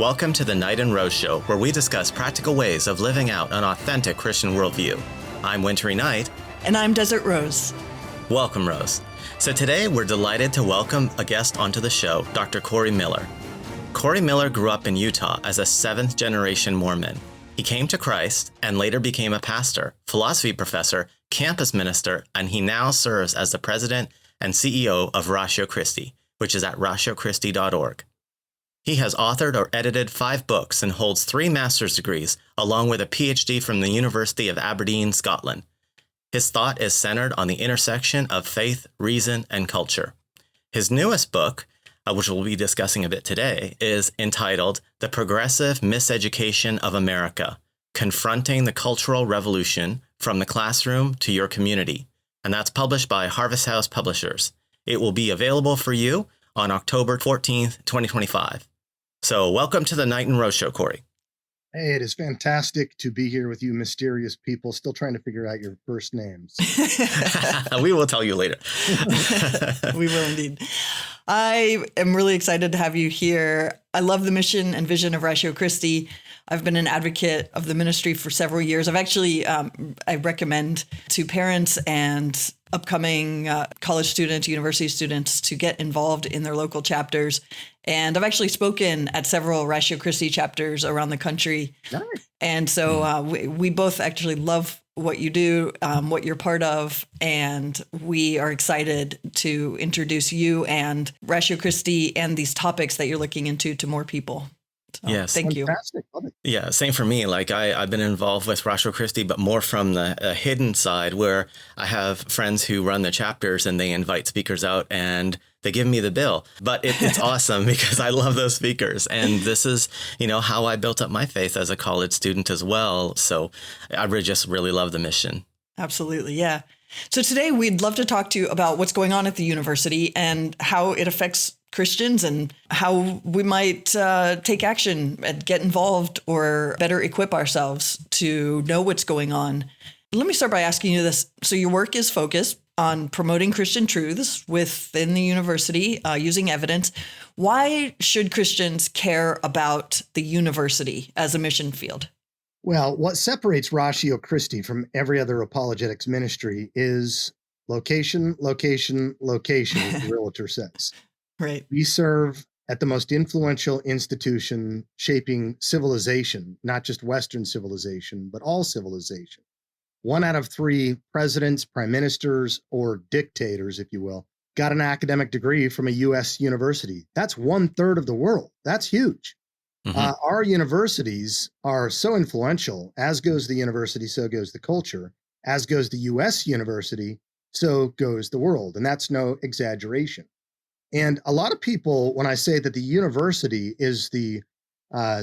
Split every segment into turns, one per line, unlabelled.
Welcome to the Knight and Rose Show, where we discuss practical ways of living out an authentic Christian worldview. I'm Wintery Knight.
And I'm Desert Rose.
Welcome, Rose. So today we're delighted to welcome a guest onto the show, Dr. Corey Miller. Corey Miller grew up in Utah as a seventh-generation Mormon. He came to Christ and later became a pastor, philosophy professor, campus minister, and he now serves as the president and CEO of Ratio Christi, which is at ratiochristi.org. He has authored or edited 5 books and holds 3 master's degrees, along with a PhD from the University of Aberdeen, Scotland. His thought is centered on the intersection of faith, reason, and culture. His newest book, which we'll be discussing a bit today, is entitled The Progressive Miseducation of America, Confronting the Cultural Revolution from the Classroom to Your Community. And that's published by Harvest House Publishers. It will be available for you on October 14th, 2025. So welcome to the Knight and Rose Show, Corey.
Hey, it is fantastic to be here with you mysterious people, still trying to figure out your first names.
We will tell you later.
We will indeed. I am really excited to have you here. I love the mission and vision of Ratio Christi. I've been an advocate of the ministry for several years. I've actually, I recommend to parents and upcoming college students, university students to get involved in their local chapters. And I've actually spoken at several Ratio Christi chapters around the country.
Nice.
And so we both actually love what you do, what you're part of, and we are excited to introduce you and Ratio Christi and these topics that you're looking into to more people. So,
yes.
Thank you.
Fantastic. Love it.
Yeah, same for me. Like I've been involved with Ratio Christi, but more from the hidden side, where I have friends who run the chapters and they invite speakers out and they give me the bill. But it's awesome because I love those speakers. And this is, how I built up my faith as a college student as well. So I really love the mission.
Absolutely. Yeah. So today we'd love to talk to you about what's going on at the university and how it affects Christians and how we might take action and get involved or better equip ourselves to know what's going on. Let me start by asking you this. So your work is focused on promoting Christian truths within the university using evidence. Why should Christians care about the university as a mission field?
Well, what separates Ratio Christi from every other apologetics ministry is location, location, location, as the realtor says.
Right.
We serve at the most influential institution shaping civilization, not just Western civilization, but all civilization. 1 out of 3 presidents, prime ministers, or dictators, if you will, got an academic degree from a U.S. university. That's 1/3 of the world. That's huge.
Mm-hmm.
Our universities are so influential, as goes the university, so goes the culture, as goes the U.S. university, so goes the world. And that's no exaggeration. And a lot of people, when I say that the university is the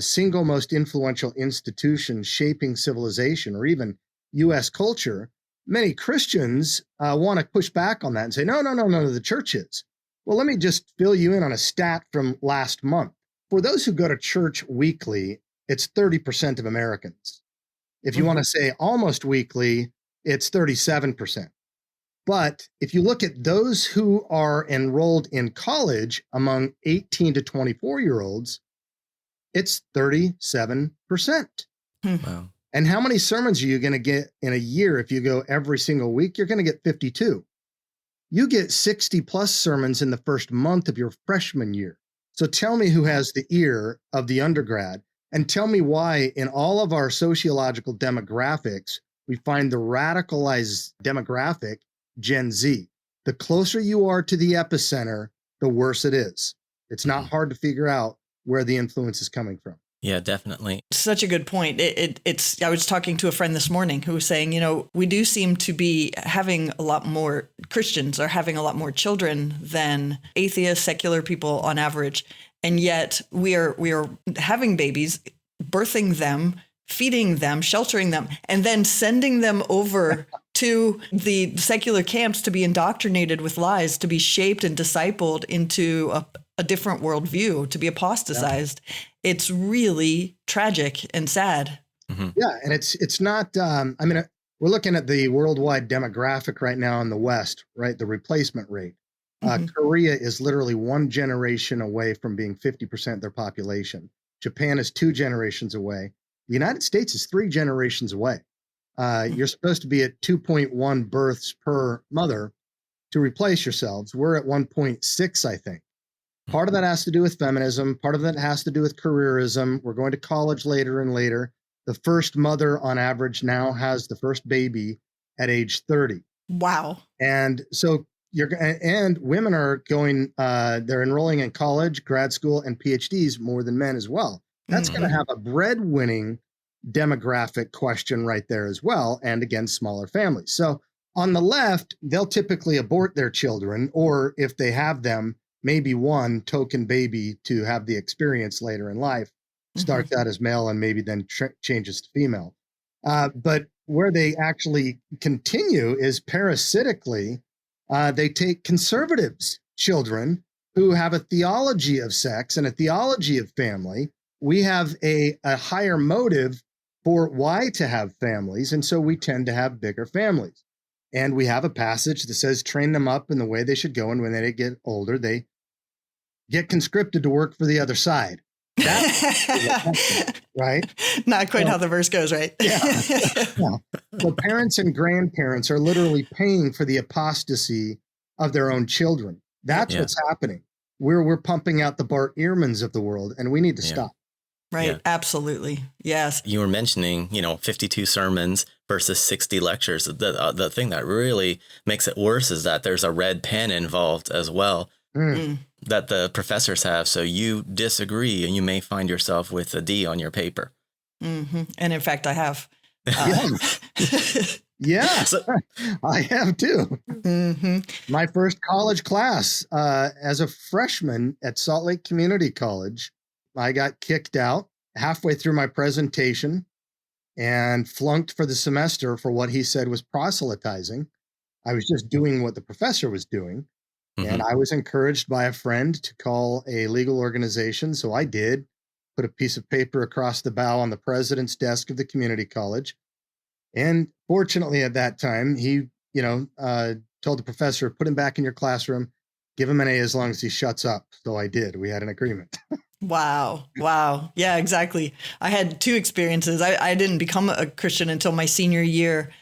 single most influential institution shaping civilization or even U.S. culture, many Christians want to push back on that and say, no, the church is. Well, let me just fill you in on a stat from last month. For those who go to church weekly, it's 30% of Americans. If you want to say almost weekly, it's 37%. But if you look at those who are enrolled in college among 18 to 24-year-olds, it's 37%.
Wow.
And how many sermons are you going to get in a year if you go every single week? You're going to get 52. You get 60 plus sermons in the first month of your freshman year. So tell me who has the ear of the undergrad, and tell me why in all of our sociological demographics, we find the radicalized demographic Gen Z. The closer you are to the epicenter, the worse it is. It's not hard to figure out where the influence is coming from.
Yeah, definitely.
Such a good point. It's. I was talking to a friend this morning who was saying, we do seem to be having a lot more Christians are having a lot more children than atheist, secular people on average. And yet we are having babies, birthing them, feeding them, sheltering them, and then sending them over to the secular camps to be indoctrinated with lies, to be shaped and discipled into a different worldview, to be apostatized. Yeah. It's really tragic and sad.
Mm-hmm.
Yeah, and it's not, we're looking at the worldwide demographic right now in the West, right? The replacement rate. Korea is literally one generation away from being 50% of their population. Japan is 2 generations away. The United States is 3 generations away. You're supposed to be at 2.1 births per mother to replace yourselves. We're at 1.6, I think. Part of that has to do with feminism. Part of that has to do with careerism. We're going to college later and later. The first mother on average now has the first baby at age 30.
Wow.
And so and women are going, they're enrolling in college, grad school, and PhDs more than men as well. That's going to have a breadwinning demographic question right there as well. And again, smaller families. So on the left, they'll typically abort their children, or if they have them, maybe one token baby to have the experience later in life, starts out as male and maybe then changes to female. But where they actually continue is parasitically, they take conservatives' children who have a theology of sex and a theology of family. We have a higher motive for why to have families, and so we tend to have bigger families. And we have a passage that says, train them up in the way they should go, and when they get older, they get conscripted to work for the other side. That's right?
Not quite how the verse goes, right?
Yeah. So parents and grandparents are literally paying for the apostasy of their own children. That's what's happening. We're pumping out the Bart Ehrmans of the world, and we need to stop.
Right.
Yeah.
Absolutely. Yes.
You were mentioning, 52 sermons versus 60 lectures. The thing that really makes it worse is that there's a red pen involved as well that the professors have. So you disagree and you may find yourself with a D on your paper.
And in fact, I have.
Yeah, I have too. My first college class as a freshman at Salt Lake Community College, I got kicked out halfway through my presentation and flunked for the semester for what he said was proselytizing. I was just doing what the professor was doing. And I was encouraged by a friend to call a legal organization. So I did, put a piece of paper across the bow on the president's desk of the community college. And fortunately at that time, he, told the professor, put him back in your classroom, give him an A as long as he shuts up. So I did. We had an agreement.
Wow. Yeah, exactly. I had 2 experiences. I didn't become a Christian until my senior year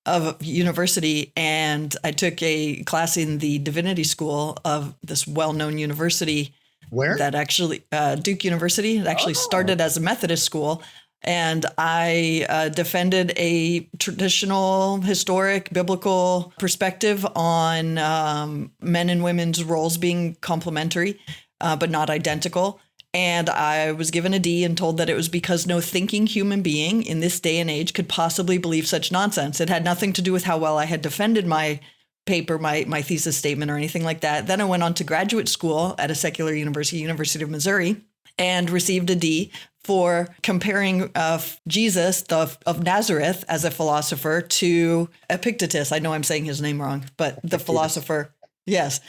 of university. And I took a class in the divinity school of this well-known university.
Where?
That actually, Duke University. It actually started as a Methodist school. And I defended a traditional, historic, biblical perspective on men and women's roles being complementary, but not identical. And I was given a D and told that it was because no thinking human being in this day and age could possibly believe such nonsense. It had nothing to do with how well I had defended my paper, my thesis statement or anything like that. Then I went on to graduate school at a secular university, University of Missouri, and received a D for comparing Jesus of Nazareth as a philosopher to Epictetus. I know I'm saying his name wrong, but the philosopher, yes.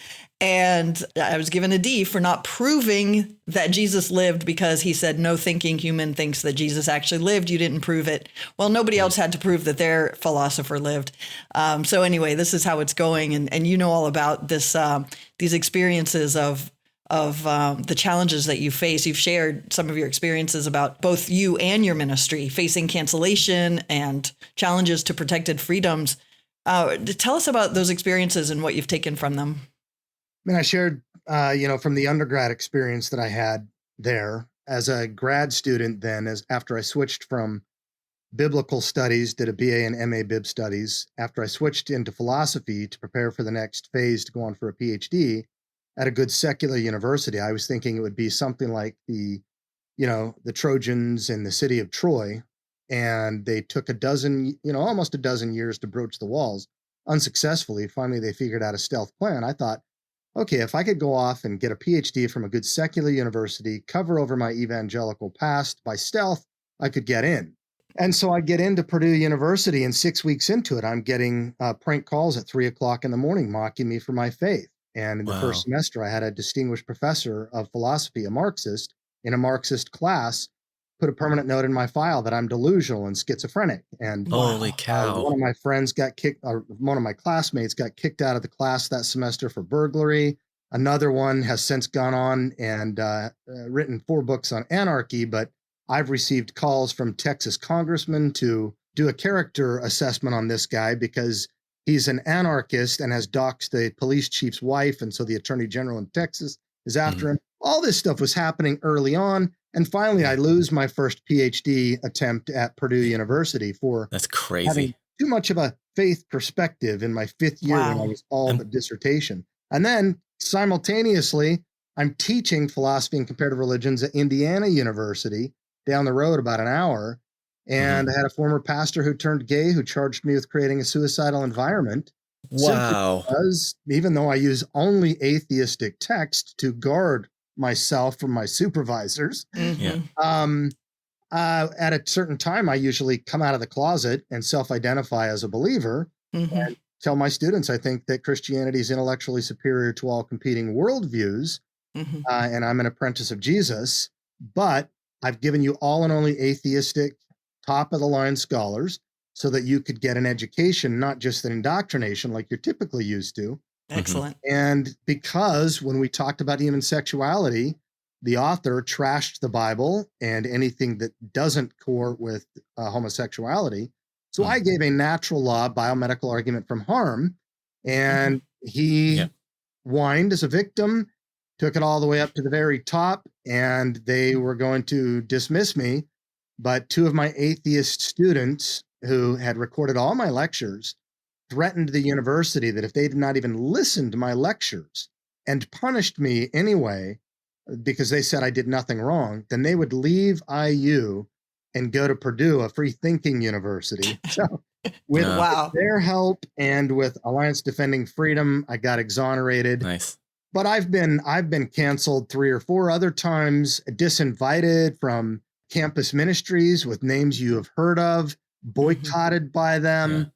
And I was given a D for not proving that Jesus lived because he said no thinking human thinks that Jesus actually lived. You didn't prove it. Well, nobody else had to prove that their philosopher lived. So anyway, this is how it's going. And you know all about this, these experiences of the challenges that you face. You've shared some of your experiences about both you and your ministry facing cancellation and challenges to protected freedoms. Tell us about those experiences and what you've taken from them.
I mean, I shared, from the undergrad experience that I had there as a grad student. Then, after I switched from biblical studies, did a BA and MA Bib studies. After I switched into philosophy to prepare for the next phase to go on for a PhD at a good secular university, I was thinking it would be something like the Trojans in the city of Troy, and they took almost a dozen years to broach the walls unsuccessfully. Finally, they figured out a stealth plan. I thought, okay, if I could go off and get a PhD from a good secular university, cover over my evangelical past by stealth, I could get in. And so I get into Purdue University, and 6 weeks into it, I'm getting prank calls at 3:00 in the morning mocking me for my faith. And in the first semester, I had a distinguished professor of philosophy, a Marxist, in a Marxist class, put a permanent note in my file that I'm delusional and schizophrenic. And
holy cow.
One of my friends got kicked, or one of my classmates got kicked out of the class that semester for burglary. Another one has since gone on and written 4 books on anarchy, but I've received calls from Texas congressmen to do a character assessment on this guy because he's an anarchist and has doxed the police chief's wife. And so the attorney general in Texas is after him. All this stuff was happening early on. And finally, I lose my first PhD attempt at Purdue University for
That's crazy.
having too much of a faith perspective in my 5th year when I was all but dissertation. And then simultaneously, I'm teaching philosophy and comparative religions at Indiana University down the road about an hour. And I had a former pastor who turned gay who charged me with creating a suicidal environment.
Wow.
Because even though I use only atheistic text to guard myself from my supervisors,
Yeah.
at a certain time, I usually come out of the closet and self-identify as a believer and tell my students I think that Christianity is intellectually superior to all competing worldviews, and I'm an apprentice of Jesus, but I've given you all and only atheistic, top-of-the-line scholars so that you could get an education, not just an indoctrination like you're typically used to.
Excellent.
And because when we talked about human sexuality, the author trashed the Bible and anything that doesn't court with homosexuality. So I gave a natural law biomedical argument from harm, and he whined as a victim, took it all the way up to the very top, and they were going to dismiss me. But 2 of my atheist students who had recorded all my lectures threatened the university that if they did not even listen to my lectures and punished me anyway, because they said I did nothing wrong, then they would leave IU and go to Purdue, a free thinking university. So with their help and with Alliance Defending Freedom, I got exonerated.
Nice.
But I've been canceled 3 or 4 other times, disinvited from campus ministries with names you have heard of, boycotted by them,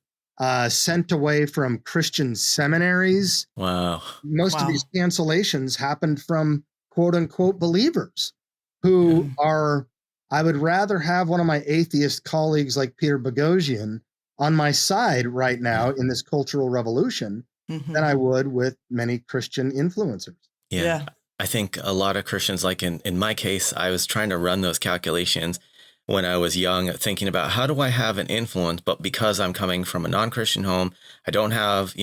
sent away from Christian seminaries.
Wow.
Most of these cancellations happened from quote unquote believers who are, I would rather have one of my atheist colleagues like Peter Boghossian on my side right now in this cultural revolution than I would with many Christian influencers.
Yeah. I think a lot of Christians, like in my case, I was trying to run those calculations when I was young, thinking about how do I have an influence, but because I'm coming from a non-Christian home, I don't have,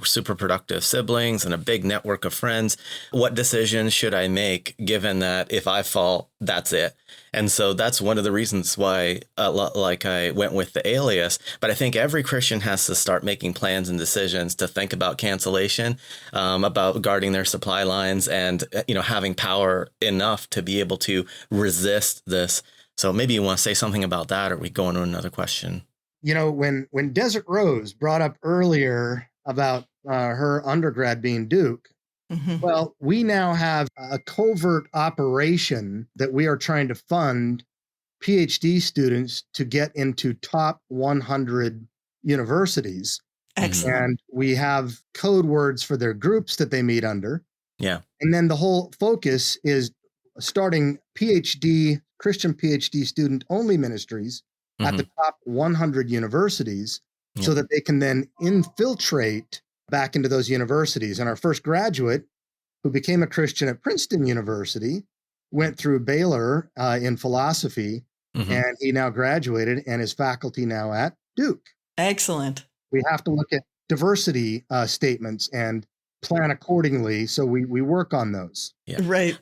super productive siblings and a big network of friends. What decisions should I make given that if I fall, that's it? And so that's one of the reasons why, like I went with the alias. But I think every Christian has to start making plans and decisions to think about cancellation, about guarding their supply lines and, having power enough to be able to resist this. So maybe you want to say something about that, or we go on to another question.
When Desert Rose brought up earlier about her undergrad being Duke, well, we now have a covert operation that we are trying to fund PhD students to get into top 100 universities.
Excellent.
And we have code words for their groups that they meet under.
Yeah.
And then the whole focus is starting Christian PhD student only ministries at the top 100 universities so that they can then infiltrate back into those universities. And our first graduate, who became a Christian at Princeton University, went through Baylor in philosophy, and he now graduated and is faculty now at Duke.
Excellent.
We have to look at diversity statements and plan accordingly. So we work on those.
Yeah.
Right.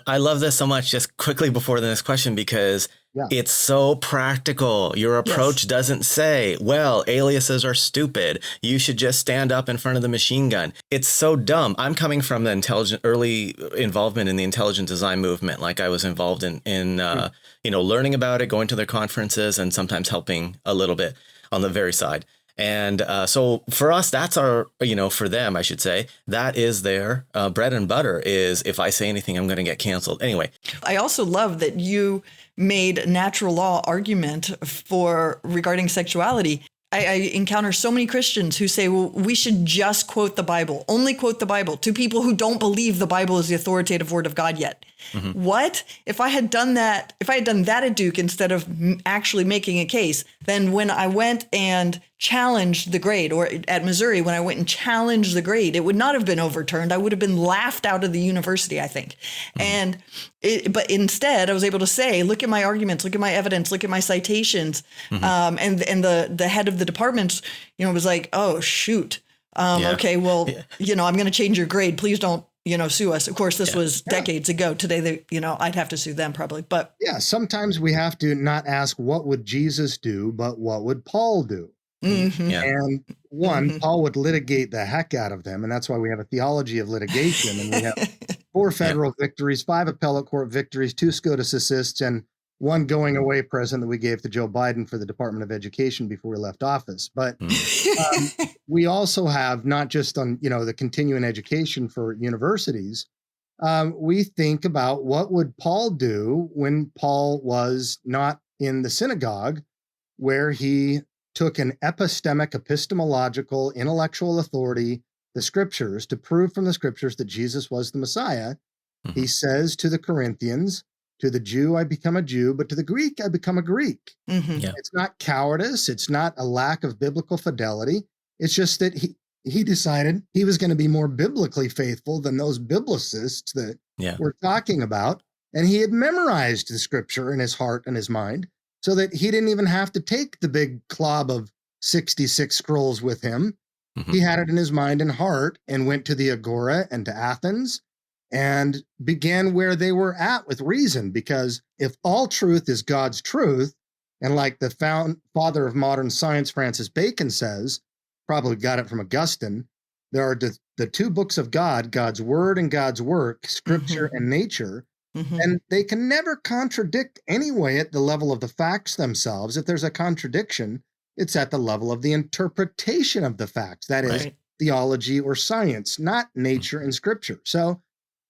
I love this so much, just quickly before the next question, because it's so practical. Your approach doesn't say, well, aliases are stupid. You should just stand up in front of the machine gun. It's so dumb. I'm coming from the early involvement in the intelligent design movement. Like I was involved in learning about it, going to their conferences, and sometimes helping a little bit on the very side. And so for us, that's our, for them, I should say, that is their bread and butter is if I say anything, I'm going to get canceled. Anyway.
I also love that you made natural law argument regarding sexuality. I encounter so many Christians who say, well, we should just quote the Bible, only quote the Bible to people who don't believe the Bible is the authoritative word of God yet. What? If I had done that at Duke instead of actually making a case, then when I went and challenged the grade, or at Missouri, when I went and challenged the grade, it would not have been overturned. I would have been laughed out of the university, I think. But instead, I was able to say, look at my arguments, look at my evidence, look at my citations. And the head of the department, was like, oh, shoot. Okay, well, I'm going to change your grade. Please don't, sue us. Of course, this was decades ago. Today, I'd have to sue them probably. But
sometimes we have to not ask what would Jesus do, but what would Paul do? And Paul would litigate the heck out of them. And that's why we have a theology of litigation. And we have 4 federal victories, 5 appellate court victories, 2 SCOTUS assists, and 1 going away present that we gave to Joe Biden for the Department of Education before he left office. But we also have not just on, the continuing education for universities. We think about what would Paul do when Paul was not in the synagogue, where he took an epistemic, epistemological, intellectual authority, the scriptures, to prove from the scriptures that Jesus was the Messiah. He says to the Corinthians, to the Jew, I become a Jew, but to the Greek, I become a Greek. It's not cowardice. It's not a lack of biblical fidelity. It's just that he decided he was going to be more biblically faithful than those biblicists that we're talking about. And he had memorized the scripture in his heart and his mind, so that he didn't even have to take the big clob of 66 scrolls with him. He had it in his mind and heart, and went to the Agora and to Athens and began where they were at with reason. Because if all truth is God's truth, and like the father of modern science, Francis Bacon, says, probably got it from Augustine, there are the 2 books of God, God's word and God's work, scripture and nature. And they can never contradict anyway at the level of the facts themselves. If there's a contradiction, it's at the level of the interpretation of the facts. That is theology or science, not nature and scripture. So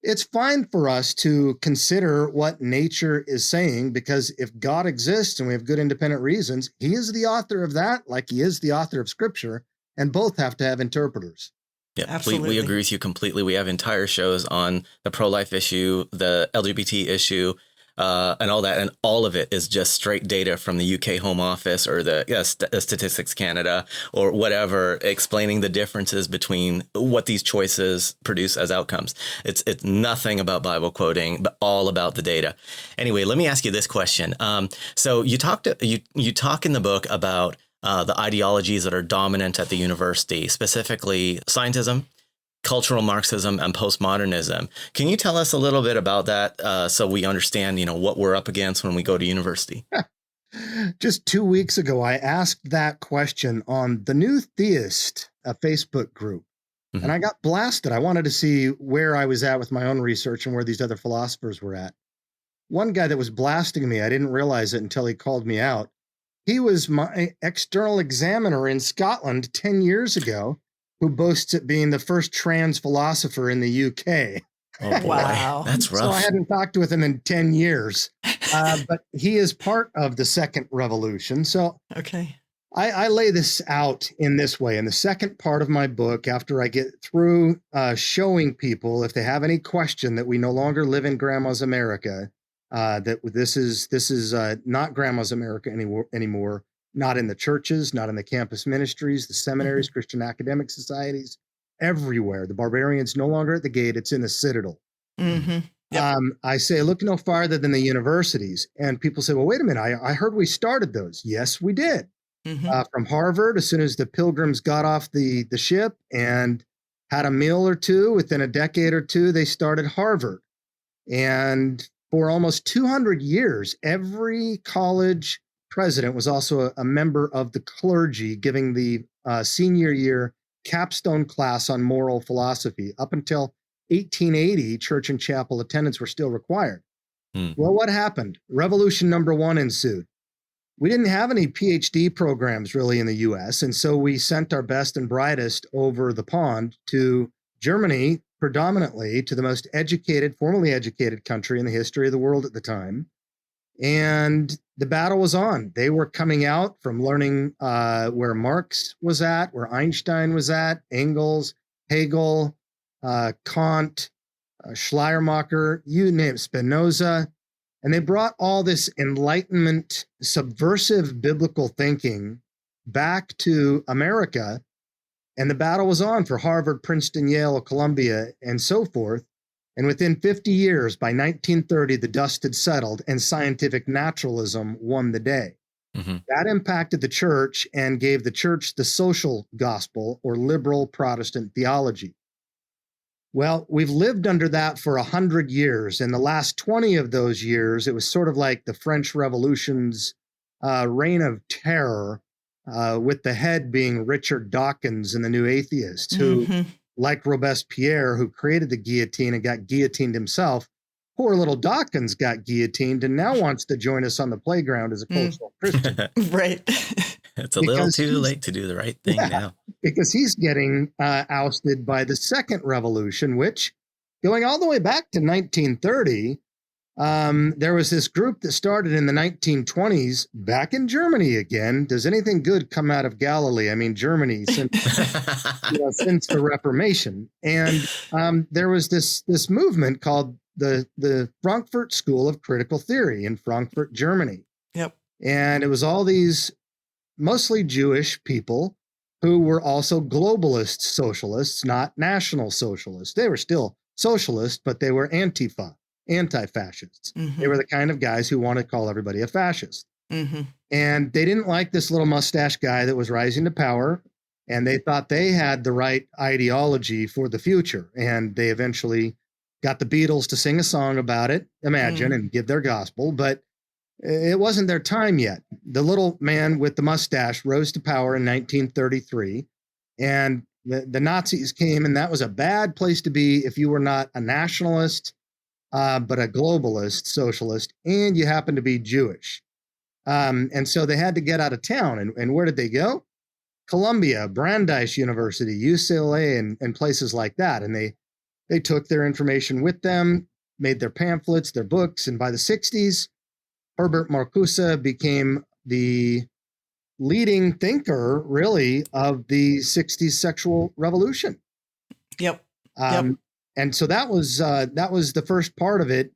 it's fine for us to consider what nature is saying, because if God exists and we have good independent reasons, he is the author of that, like he is the author of scripture, and both have to have interpreters.
Yeah,
absolutely.
We agree with you completely. We have entire shows on the pro-life issue, the LGBT issue, and all that. And all of it is just straight data from the UK Home Office or the Statistics Canada or whatever, explaining the differences between what these choices produce as outcomes. It's nothing about Bible quoting, but all about the data. Anyway, let me ask you this question. So you talk in the book about the ideologies that are dominant at the university, specifically Scientism, cultural Marxism, and postmodernism. Can you tell us a little bit about that so we understand, what we're up against when we go to university?
Just 2 weeks ago, I asked that question on the New Theist, a Facebook group, and I got blasted. I wanted to see where I was at with my own research and where these other philosophers were at. One guy that was blasting me, I didn't realize it until he called me out. He was my external examiner in Scotland 10 years ago, who boasts at being the first trans philosopher in the UK.
Oh, boy.
Wow.
That's rough.
So I hadn't talked with him in 10 years, but he is part of the second revolution. So I lay this out in this way. In the second part of my book, after I get through showing people, if they have any question that we no longer live in Grandma's America, that this is not Grandma's America anymore, not in the churches, not in the campus ministries, the seminaries, Christian academic societies, everywhere. The barbarian's no longer at the gate, it's in the citadel. I say, look no farther than the universities. And people say, well, wait a minute, I heard we started those. Yes, we did. From Harvard, as soon as the pilgrims got off the ship and had a meal or two, within a decade or two, they started Harvard. And for almost 200 years, every college president was also a member of the clergy, giving the senior year capstone class on moral philosophy. Up until 1880, church and chapel attendance were still required. Well, what happened? Revolution number 1 ensued. We didn't have any PhD programs really in the US, and so we sent our best and brightest over the pond to Germany, predominantly to the most educated, formally educated country in the history of the world at the time. And the battle was on. They were coming out from learning where Marx was at, where Einstein was at, Engels, Hegel, Kant, Schleiermacher, you name it, Spinoza. And they brought all this Enlightenment, subversive biblical thinking back to America, and the battle was on for Harvard, Princeton, Yale, Columbia, and so forth. And within 50 years, by 1930, the dust had settled and scientific naturalism won the day.
Mm-hmm.
That impacted the church and gave the church the social gospel, or liberal Protestant theology. Well, we've lived under that for 100 years. In the last 20 of those years, it was sort of like the French Revolution's reign of terror, with the head being Richard Dawkins and the New Atheists, who, like Robespierre, who created the guillotine and got guillotined himself. Poor little Dawkins got guillotined and now wants to join us on the playground as a cultural Christian.
Right.
It's a little too late to do the right thing now.
Because he's getting ousted by the Second Revolution, which, going all the way back to 1930, there was this group that started in the 1920s back in Germany again. Does anything good come out of Galilee? I mean, Germany since, since the Reformation. And there was this movement called the Frankfurt School of Critical Theory in Frankfurt, Germany.
Yep.
And it was all these mostly Jewish people who were also globalist socialists, not national socialists. They were still socialists, but they were anti-fascists. They were the kind of guys who want to call everybody a fascist. And they didn't like this little mustache guy that was rising to power, and they thought they had the right ideology for the future. And they eventually got the Beatles to sing a song about it, Imagine, and give their gospel, but it wasn't their time yet. The little man with the mustache rose to power in 1933, and the Nazis came, and that was a bad place to be if you were not a nationalist, but a globalist socialist, and you happen to be Jewish. And so they had to get out of town. And where did they go? Columbia, Brandeis University, UCLA, and places like that. And they took their information with them, made their pamphlets, their books. And by the 60s, Herbert Marcuse became the leading thinker, really, of the 60s sexual revolution.
Yep.
And so that was the first part of it.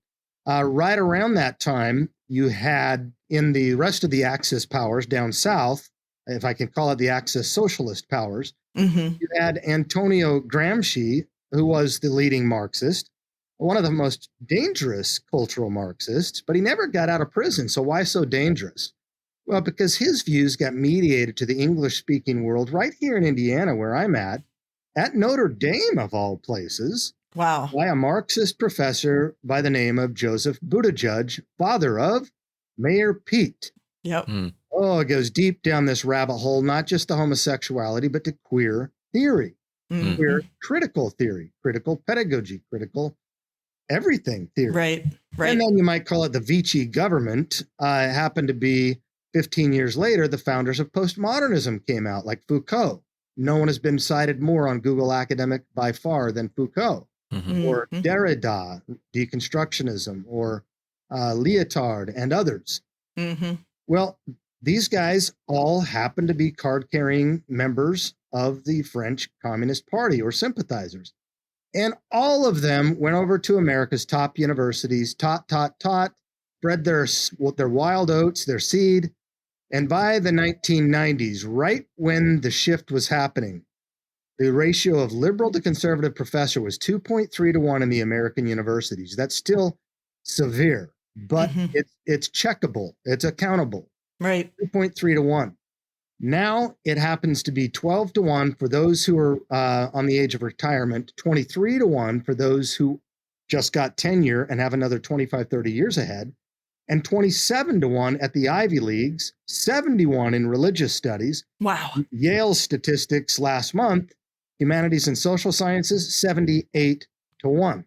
Right around that time, you had in the rest of the Axis powers down south, if I can call it the Axis socialist powers, you had Antonio Gramsci, who was the leading Marxist, one of the most dangerous cultural Marxists, but he never got out of prison. So why so dangerous? Well, because his views got mediated to the English-speaking world right here in Indiana, where I'm at Notre Dame, of all places.
Wow.
By a Marxist professor by the name of Joseph Buttigieg, father of Mayor Pete.
Yep.
Oh, it goes deep down this rabbit hole, not just to homosexuality, but to queer theory, queer critical theory, critical pedagogy, critical everything theory.
Right.
And then you might call it the Vichy government. Happened to be 15 years later, the founders of postmodernism came out, like Foucault. No one has been cited more on Google Academic by far than Foucault. Or Derrida, deconstructionism, or Lyotard, and others. Well, these guys all happen to be card-carrying members of the French Communist Party or sympathizers. And all of them went over to America's top universities, taught, spread their wild oats, their seed. And by the 1990s, right when the shift was happening, the ratio of liberal to conservative professor was 2.3 to 1 in the American universities. That's still severe, but it's checkable. It's accountable.
Right.
2.3 to 1. Now it happens to be 12 to 1 for those who are on the age of retirement, 23 to 1 for those who just got tenure and have another 25, 30 years ahead, and 27 to 1 at the Ivy Leagues, 71 in religious studies.
Wow.
Yale's statistics last month, humanities and social sciences, 78 to 1.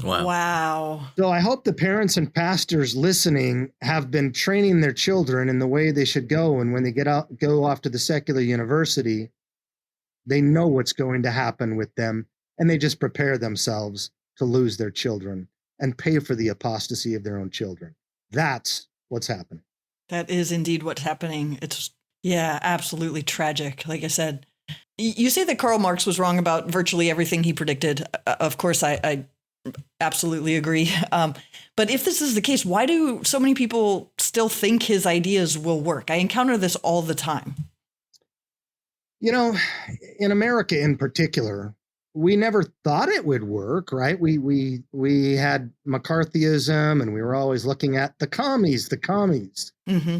Wow.
So I hope the parents and pastors listening have been training their children in the way they should go. And when they go off to the secular university, they know what's going to happen with them. And they just prepare themselves to lose their children and pay for the apostasy of their own children. That's what's happening.
That is indeed what's happening. It's, absolutely tragic. Like I said, you say that Karl Marx was wrong about virtually everything he predicted. Of course, I absolutely agree. But if this is the case, why do so many people still think his ideas will work? I encounter this all the time.
You know, in America in particular, we never thought it would work, right? We had McCarthyism, and we were always looking at the commies, the commies.
Mm-hmm.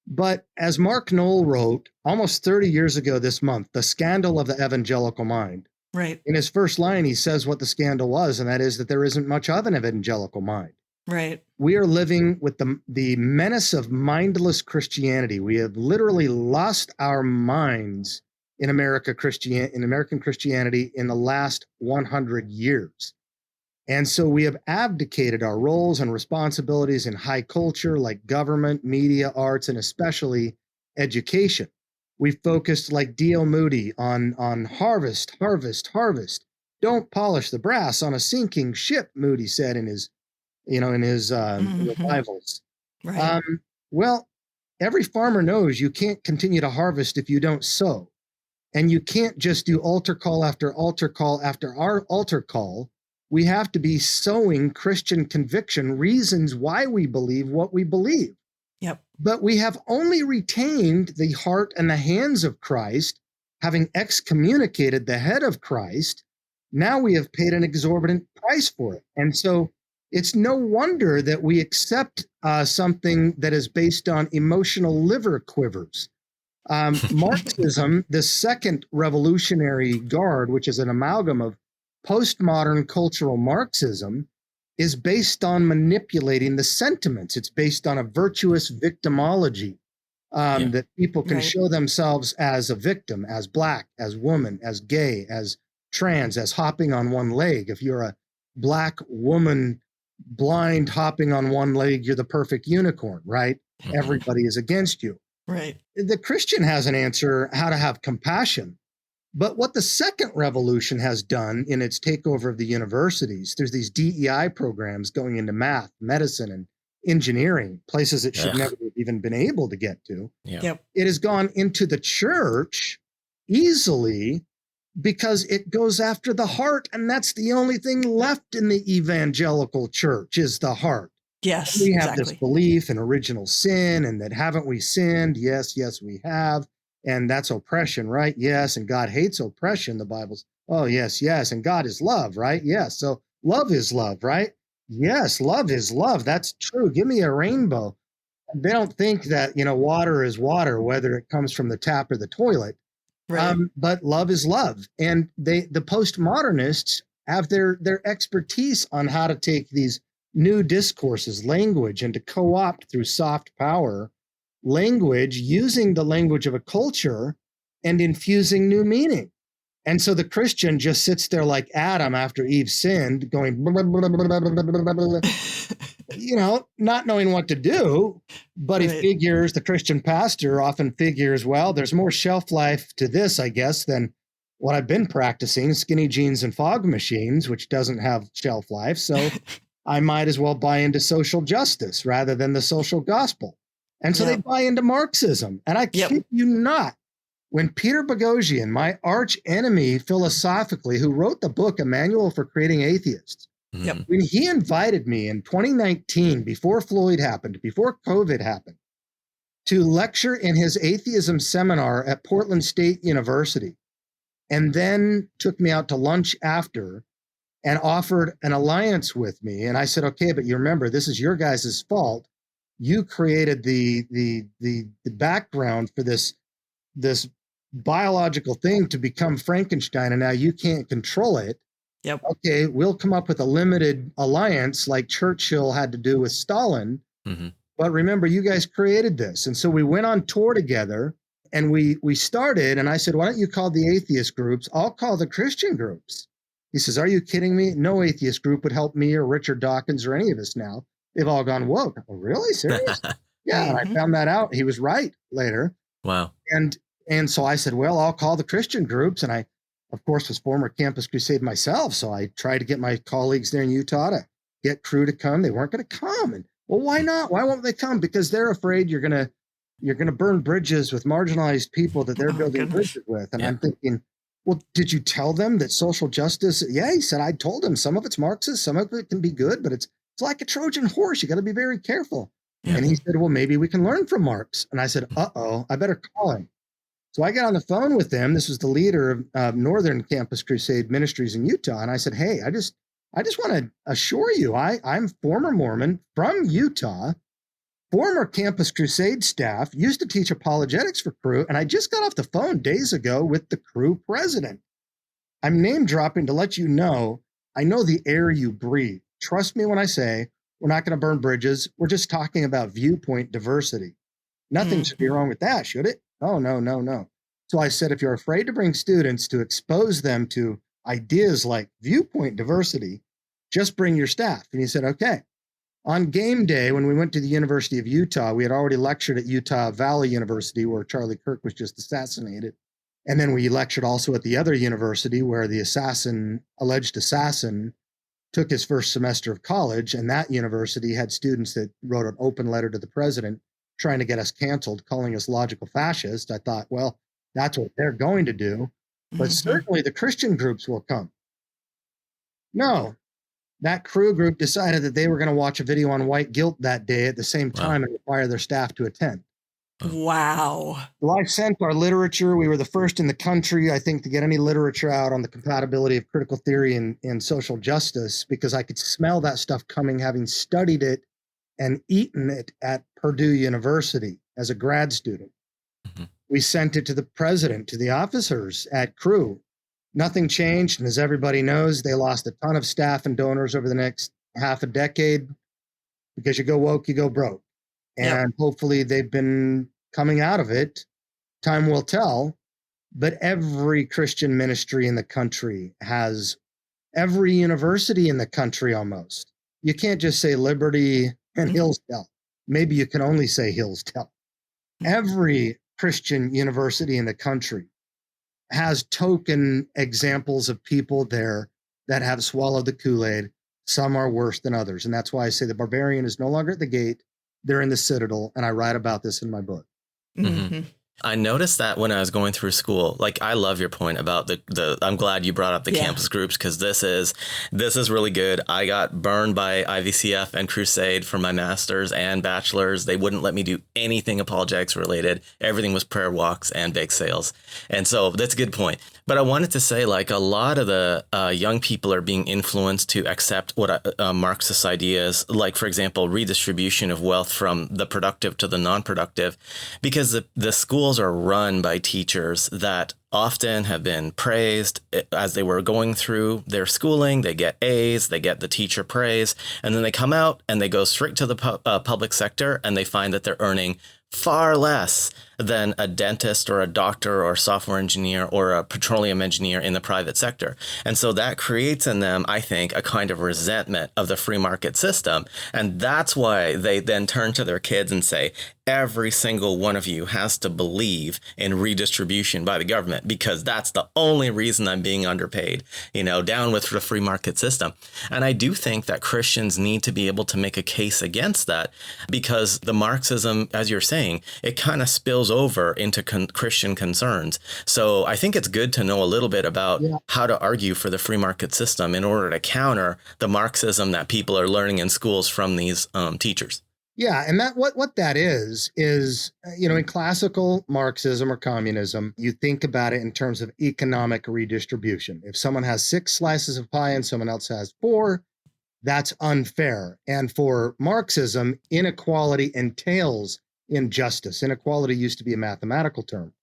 But as Mark Knoll wrote almost 30 years ago this month, The Scandal of the Evangelical Mind.
Right.
In his first line, he says what the scandal was, and that is that there isn't much of an evangelical mind.
Right.
We are living with the menace of mindless Christianity. We have literally lost our minds in American Christianity in the last 100 years. And so we have abdicated our roles and responsibilities in high culture like government, media, arts, and especially education. We focused like D.L. Moody on harvest, harvest, harvest. Don't polish the brass on a sinking ship, Moody said in his revivals.
Right.
Well, every farmer knows you can't continue to harvest if you don't sow. And you can't just do altar call after altar call after our altar call. We have to be sowing Christian conviction, reasons why we believe what we believe.
Yep.
But we have only retained the heart and the hands of Christ, having excommunicated the head of Christ. Now we have paid an exorbitant price for it. And so it's no wonder that we accept something that is based on emotional liver quivers. Marxism, the second revolutionary guard, which is an amalgam of postmodern cultural Marxism, is based on manipulating the sentiments. It's based on a virtuous victimology that people can show themselves as a victim, as Black, as woman, as gay, as trans, as hopping on one leg. If you're a Black woman, blind, hopping on one leg, you're the perfect unicorn, right? Everybody is against you.
Right.
The Christian has an answer how to have compassion. But what the second revolution has done in its takeover of the universities, there's these DEI programs going into math, medicine, and engineering, places it should never have even been able to get to.
Yep.
It has gone into the church easily because it goes after the heart, and that's the only thing left in the evangelical church is the heart.
Yes,
We have this belief in original sin and that haven't we sinned? Yes, we have. And that's oppression, right? Yes. And God hates oppression. The Bible's, oh, yes. And God is love, right? Yes. So love is love, right? Yes, love is love. That's true. Give me a rainbow. They don't think that, water is water, whether it comes from the tap or the toilet.
Right.
But love is love. And the postmodernists have their expertise on how to take these new discourses, language, and to co-opt through soft power language, using the language of a culture and infusing new meaning. And so the Christian just sits there like Adam after Eve sinned, going, blah, blah, blah, blah, blah, blah, blah, blah, not knowing what to do. But he figures, the Christian pastor often figures, well, there's more shelf life to this, I guess, than what I've been practicing, skinny jeans and fog machines, which doesn't have shelf life. So I might as well buy into social justice rather than the social gospel. And so they buy into Marxism. And I kid you not, when Peter Boghossian, my arch enemy philosophically, who wrote the book, A Manual for Creating Atheists, when he invited me in 2019, before Floyd happened, before COVID happened, to lecture in his atheism seminar at Portland State University, and then took me out to lunch after and offered an alliance with me. And I said, okay, but you remember, this is your guys' fault. You created the background for this biological thing to become Frankenstein, and now you can't control it.
Yep.
Okay, we'll come up with a limited alliance like Churchill had to do with Stalin. But remember, you guys created this. And so we went on tour together, and we started, and I said, why don't you call the atheist groups? I'll call the Christian groups. He says, are you kidding me? No atheist group would help me or Richard Dawkins or any of us now. They've all gone woke. Oh, really? Serious? Yeah. And I found that out. He was right later.
Wow.
And so I said, well, I'll call the Christian groups. And I, of course, was former Campus Crusade myself. So I tried to get my colleagues there in Utah to get crew to come. They weren't going to come. And well, why not? Why won't they come? Because they're afraid you're going to burn bridges with marginalized people that they're building bridges with. And I'm thinking, well, did you tell them that social justice? Yeah, he said, I told them some of it's Marxist, some of it can be good, but it's like a Trojan horse. You got to be very careful. And he said, well, maybe we can learn from Marx. And I said, I better call him. So I got on the phone with them. This was the leader of Northern Campus Crusade Ministries in Utah. And I said, hey, I just want to assure you, I'm former Mormon from Utah, former Campus Crusade staff, used to teach apologetics for Cru. And I just got off the phone days ago with the Cru president. I'm name dropping to let you know, I know the air you breathe. Trust me when I say we're not going to burn bridges. We're just talking about viewpoint diversity. Nothing should be wrong with that, should it? Oh, no, no, no. So I said, if you're afraid to bring students to expose them to ideas like viewpoint diversity, just bring your staff. And he said, okay. On game day, when we went to the University of Utah, we had already lectured at Utah Valley University, where Charlie Kirk was just assassinated. And then we lectured also at the other university where the alleged assassin, took his first semester of college. And that university had students that wrote an open letter to the president trying to get us canceled, calling us logical fascists. I thought, well, that's what they're going to do. But certainly the Christian groups will come. No, that Cru group decided that they were going to watch a video on white guilt that day at the same time and require their staff to attend.
Wow.
Well, I sent our literature. We were the first in the country, I think, to get any literature out on the compatibility of critical theory and social justice, because I could smell that stuff coming, having studied it and eaten it at Purdue University as a grad student. We sent it to the president, to the officers at Cru. Nothing changed. And as everybody knows, they lost a ton of staff and donors over the next half a decade, because you go woke, you go broke. And hopefully they've been coming out of it. Time will tell. But every Christian ministry in the country has, every university in the country almost. You can't just say Liberty and Hillsdale. Maybe you can only say Hillsdale. Every Christian university in the country has token examples of people there that have swallowed the Kool-Aid. Some are worse than others. And that's why I say the barbarian is no longer at the gate. They're in the citadel. And I write about this in my book.
I noticed that when I was going through school. Like, I love your point about the I'm glad you brought up the campus groups, because this is really good. I got burned by IVCF and Crusade for my master's and bachelor's. They wouldn't let me do anything apologetics related. Everything was prayer walks and bake sales. And so that's a good point. But I wanted to say, like, a lot of the young people are being influenced to accept what Marxist ideas, like, for example, redistribution of wealth from the productive to the non-productive, because the schools are run by teachers that often have been praised as they were going through their schooling. They get A's, they get the teacher praise, and then they come out and they go straight to the public sector, and they find that they're earning far less than a dentist or a doctor or a software engineer or a petroleum engineer in the private sector. And so that creates in them, I think, a kind of resentment of the free market system. And that's why they then turn to their kids and say, every single one of you has to believe in redistribution by the government, because that's the only reason I'm being underpaid, down with the free market system. And I do think that Christians need to be able to make a case against that, because the Marxism, as you're saying, it kind of spills over into Christian concerns. So I think it's good to know a little bit about how to argue for the free market system in order to counter the Marxism that people are learning in schools from these teachers.
Yeah, and that what that is in classical Marxism or communism, you think about it in terms of economic redistribution. If someone has 6 slices of pie and someone else has 4, that's unfair. And for Marxism, inequality entails injustice. Inequality used to be a mathematical term.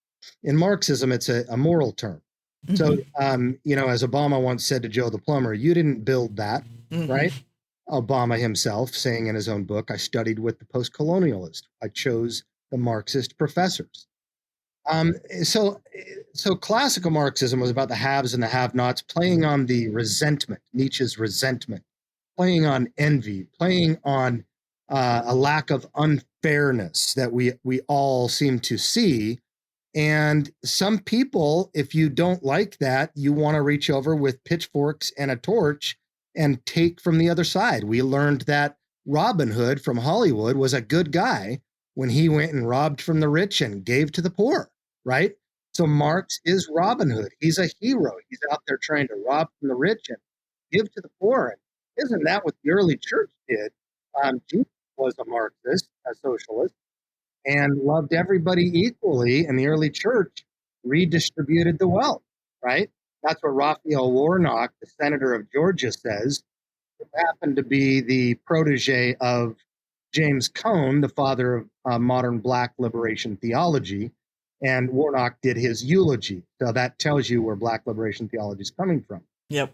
In Marxism, it's a moral term. So, as Obama once said to Joe the plumber, you didn't build that, right? Obama himself saying in his own book, I studied with the post-colonialist. I chose the Marxist professors. So classical Marxism was about the haves and the have-nots, playing on the resentment, Nietzsche's resentment, playing on envy, playing on a lack of unfairness that we all seem to see. And some people, if you don't like that, you want to reach over with pitchforks and a torch and take from the other side. We learned that Robin Hood from Hollywood was a good guy when he went and robbed from the rich and gave to the poor, right? So Marx is Robin Hood. He's a hero. He's out there trying to rob from the rich and give to the poor. And isn't that what the early church did? Jesus was a Marxist, a socialist, and loved everybody equally. And the early church redistributed the wealth, right? That's what Raphael Warnock, the senator of Georgia, says. It happened to be the protege of James Cone, the father of modern Black liberation theology, and Warnock did his eulogy. So that tells you where Black liberation theology is coming from.
Yep.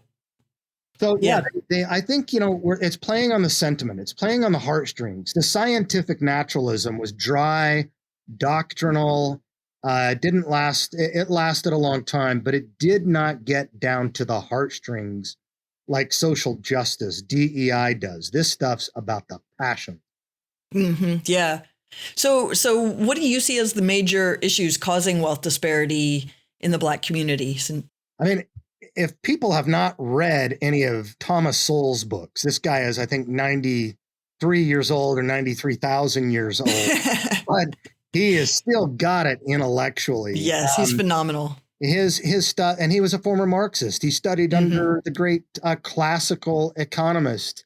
So I think it's playing on the sentiment. It's playing on the heartstrings. The scientific naturalism was dry, doctrinal. Didn't last. It lasted a long time, but it did not get down to the heartstrings like social justice, DEI does. This stuff's about the passion.
Mm-hmm. Yeah. So what do you see as the major issues causing wealth disparity in the Black communities?
I mean, if people have not read any of Thomas Sowell's books, this guy is, I think, 93 years old or 93,000 years old, but he has still got it intellectually.
Yes, he's phenomenal.
His stuff, and he was a former Marxist. He studied under the great classical economist,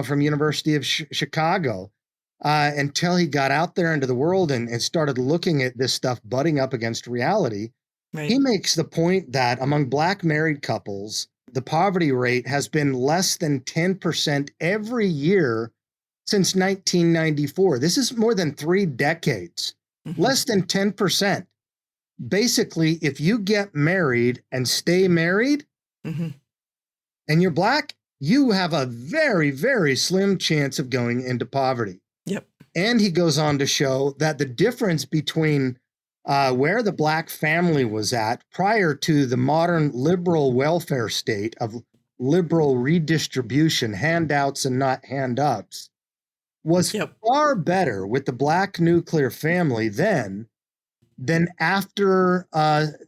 from University of Chicago, until he got out there into the world and started looking at this stuff butting up against reality. Right. He makes the point that among Black married couples, the poverty rate has been less than 10% every year since 1994. This is more than 3 decades, less than 10%. Basically, if you get married and stay married and you're Black, you have a very, very slim chance of going into poverty.
Yep.
And he goes on to show that the difference between where the Black family was at prior to the modern liberal welfare state of liberal redistribution, handouts and not hand-ups, was far better with the Black nuclear family then than after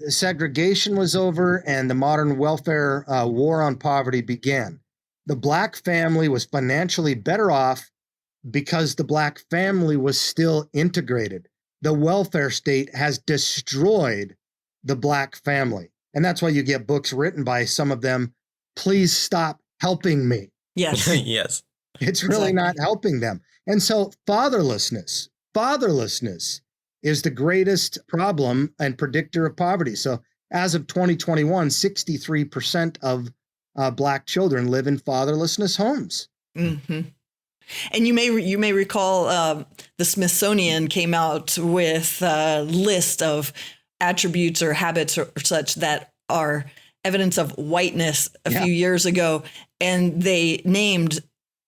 segregation was over and the modern welfare war on poverty began. The Black family was financially better off because the Black family was still integrated. The welfare state has destroyed the Black family. And that's why you get books written by some of them, please stop helping me.
Yes.
Yes.
It's really not helping them. And so fatherlessness is the greatest problem and predictor of poverty. So as of 2021, 63% of Black children live in fatherlessness homes.
Mm-hmm. And you may recall the Smithsonian came out with a list of attributes or habits or such that are evidence of whiteness a few years ago. And they named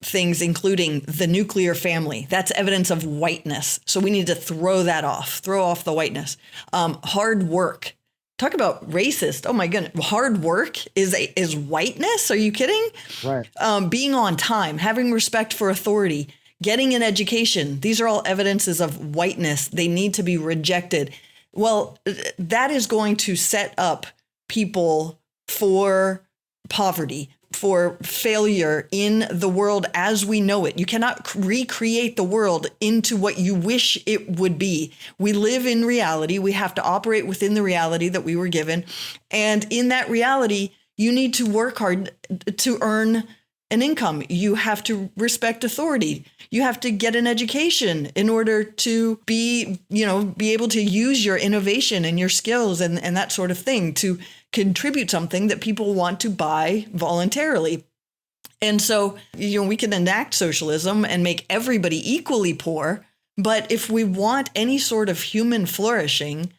things including the nuclear family. That's evidence of whiteness. So we need to throw off the whiteness. Hard work. Talk about racist. Oh my goodness. Hard work is whiteness. Are you kidding?
Right.
Being on time, having respect for authority, getting an education. These are all evidences of whiteness. They need to be rejected. Well, that is going to set up people for poverty, for failure in the world as we know it. You cannot recreate the world into what you wish it would be. We live in reality. We have to operate within the reality that we were given. And in that reality, you need to work hard to earn an income. You have to respect authority. You have to get an education in order to be able to use your innovation and your skills and that sort of thing to contribute something that people want to buy voluntarily. And so, we can enact socialism and make everybody equally poor. But if we want any sort of human flourishing,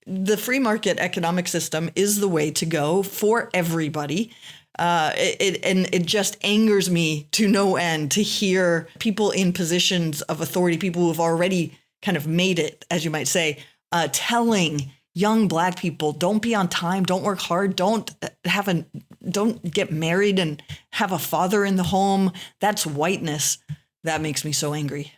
the free market economic system is the way to go for everybody. It just angers me to no end to hear people in positions of authority, people who have already kind of made it, as you might say, telling young Black people, don't be on time, don't work hard, don't get married and have a father in the home. That's whiteness. That makes me so angry.